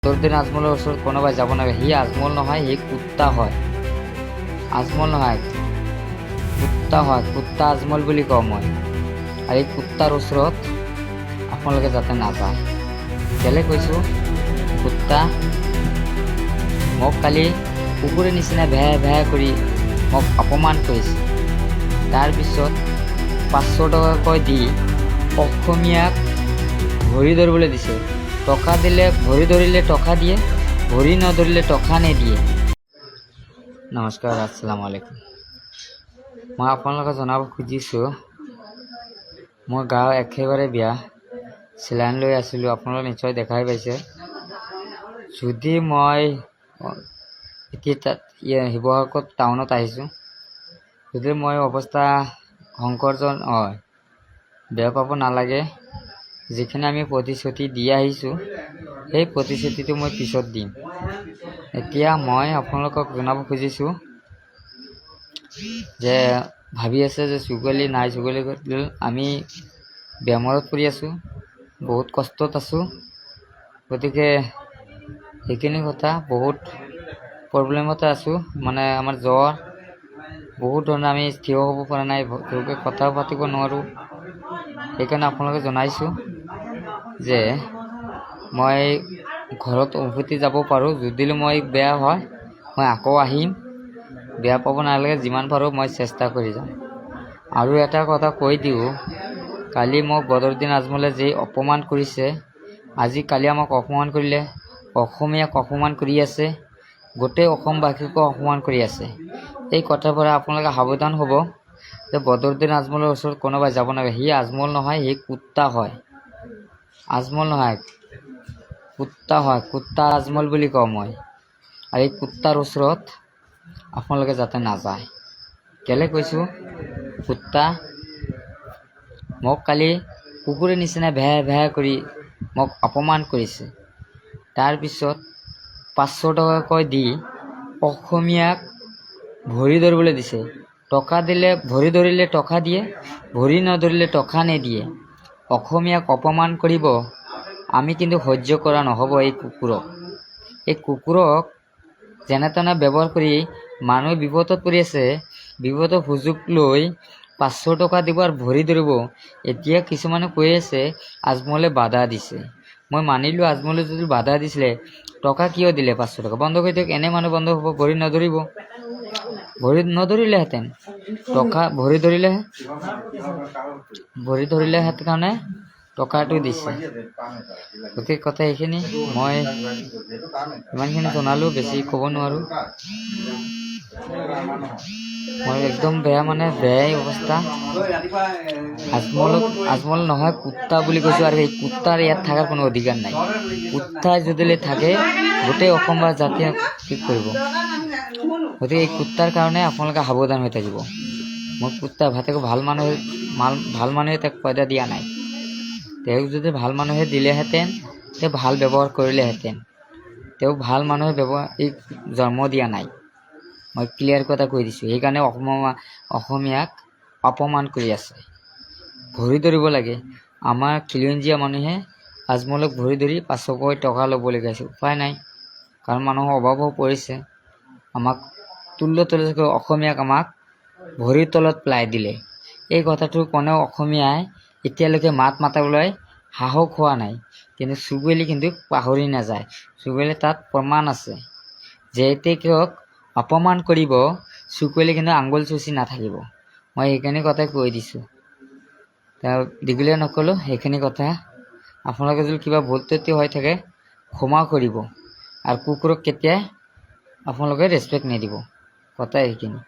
বদৰুদ্দিন আজমলৰ ওচৰত কোনোবাই যাব নালাগে। সি আজমল নহয়, সি কুত্তা হয়। আজমল নহয়, কুত্তা হয়। কুত্তা আজমল বুলি কওঁ মই। আৰু এই কুত্তাৰ ওচৰত আপোনালোকে যাতে নাযায়। কেলে কৈছোঁ, কুত্তা মোক কালি কুকুৰৰ নিচিনা ভেয়া ভেয়া কৰি মোক অপমান কৰিছে। তাৰপিছত 500 টকাকৈ দি অসমীয়াক ভৰি ধৰিবলৈ দিছে। টকা দিলে ভৰি ধৰিলে টকা দিয়ে, ভৰি নধৰিলে টকা নিদিয়ে। নমস্কাৰ, আসসালামু আলাইকুম। মই আপোনালোকক জনাব খুজিছোঁ, মোৰ গাঁও একেবাৰে বেয়া। চেলাইন লৈ আছিলোঁ, আপোনালোকে নিশ্চয় দেখাই পাইছে। যদি মই এতিয়া শিৱসাগৰ টাউনত আহিছোঁ, যদি মই অৱস্থা সংকটজন হয়, বেয়া পাব নালাগে। যিখিনি আমি প্ৰতিশ্ৰুতি দি আহিছোঁ, সেই প্ৰতিশ্ৰুতিটো মই পিছত দিম। এতিয়া মই আপোনালোকক জনাব খুজিছোঁ যে ভাবি আছে যে চুগলি নাই, চুগলি আমি বেমাৰত পৰি আছোঁ, বহুত কষ্টত আছোঁ। গতিকে সেইখিনি কথা, বহুত প্ৰব্লেমতে আছোঁ। মানে আমাৰ জ্বৰ, বহুত ধৰণে আমি থিয় হ'ব পৰা নাই, ভালকৈ কথা পাতিব নোৱাৰোঁ। সেইকাৰণে আপোনালোকে জনাইছোঁ যে মই ঘৰত উভতি যাব পাৰোঁ। যদিও মই বেয়া হয়, মই আকৌ আহিম। বেয়া পাব নালাগে, যিমান পাৰোঁ মই চেষ্টা কৰি যাম। আৰু এটা কথা কৈ দিওঁ, কালি মোক বদৰুদ্দিন আজমলে যি অপমান কৰিছে, আজি কালি আমাক অপমান কৰিলে, অসমীয়াক অপমান কৰি আছে, গোটেই অসমবাসীকো অপমান কৰি আছে। এই কথাৰ পৰা আপোনালোকে সাৱধান হ'ব যে বদৰুদ্দিন আজমলৰ ওচৰত কোনোবাই যাব নালাগে। সি আজমল নহয়, সি কুত্তা হয়। আজমল নহয়, কুত্তা হয়। কুত্তা আজমল বুলি কওঁ মই। আৰু এই কুত্তাৰ ওচৰত আপোনালোকে যাতে নাযায়। কেলে কৈছোঁ, কুত্তা মোক কালি কুকুৰৰ নিচিনা ভেয়া ভেয়া কৰি মোক অপমান কৰিছে। তাৰপিছত 500 টকাকৈ দি অসমীয়াক ভৰি ধৰিবলৈ দিছে। টকা দিলে ভৰি ধৰিলে টকা দিয়ে, ভৰি নধৰিলে টকা নিদিয়ে। অসমীয়াক অপমান কৰিব, আমি কিন্তু সহ্য কৰা নহ'ব। এই কুকুৰক যেনে তেনে ব্যৱহাৰ কৰি মানুহ বিপদত পৰি আছে, বিপদৰ সুযোগ লৈ 500 টকা দিব আৰু ভৰি ধৰিব। এতিয়া কিছুমানে কৈ আছে আজমলে বাধা দিছে। মই মানিলোঁ, আজমলে যদি বাধা দিছিলে, টকা কিয় দিলে? 500 টকা বন্ধ কৰি দিয়ক। এনে মানুহ বন্ধ হ'ব, ভৰি নধৰিব। ভৰি নধৰিলেহেঁতেন, টকা ভৰি ধৰিলেহেঁতেন কাৰণে টকাটো দিছে। গতিকে কথা এইখিনি, মই ইমানখিনি জনালোঁ, বেছি ক'ব নোৱাৰোঁ। মই একদম বেয়া, মানে বেয়াই অৱস্থা। আজমল নহয়, কুত্তা বুলি কৈছোঁ। আৰু এই কুত্তাৰ ইয়াত থকাৰ কোনো অধিকাৰ নাই। কুত্তাই যদি থাকে, গোটেই অসম বা জাতিয়ে কি কৰিব? গতিকে এই কুত্তাৰ কাৰণে আপোনালোকে সাৱধান হৈ থাকিব। মই কুত্তা ভাল মানুহে তাক পইদা দিয়া নাই। তেওঁক যদি ভাল মানুহে দিলেহেঁতেন, তেওঁ ভাল ব্যৱহাৰ কৰিলেহেঁতেন। তেওঁ ভাল মানুহে জন্ম দিয়া নাই। মই ক্লিয়াৰ কথা কৈ দিছোঁ। সেইকাৰণে অসমীয়াক অপমান কৰি আছে। ভৰি ধৰিব লাগে। আমাৰ খিলঞ্জীয়া মানুহে আজমলক ভৰি ধৰি 500কৈ টকা ল'বলগীয়া হৈছে। উপায় নাই, কাৰণ মানুহৰ অভাৱো পৰিছে। আমাক অসমীয়াক আমাক ভৰিৰ তলত পেলাই দিলে। এই কথাটো কোনেও অসমীয়াই এতিয়ালৈকে মাত মাতিবলৈ সাহস হোৱা নাই। কিন্তু চুবুলি কিন্তু পাহৰি নাযায়। চুবুলি তাত প্ৰমাণ আছে। যেতিয়াক অপমান কৰিব, চুকুৱেলি কিন্তু আঙুল চুচি নাথাকিব। মই সেইখিনি কথাই কৈ দিছোঁ। দীঘলীয়া নক'লোঁ, সেইখিনি কথা। আপোনালোকে যদি কিবা ভুল ত্ৰুটি হৈ থাকে, ক্ষমা কৰিব। আৰু কুকুৰক কেতিয়াই আপোনালোকে ৰেচপেক্ট নিদিব। কথা এইখিনি।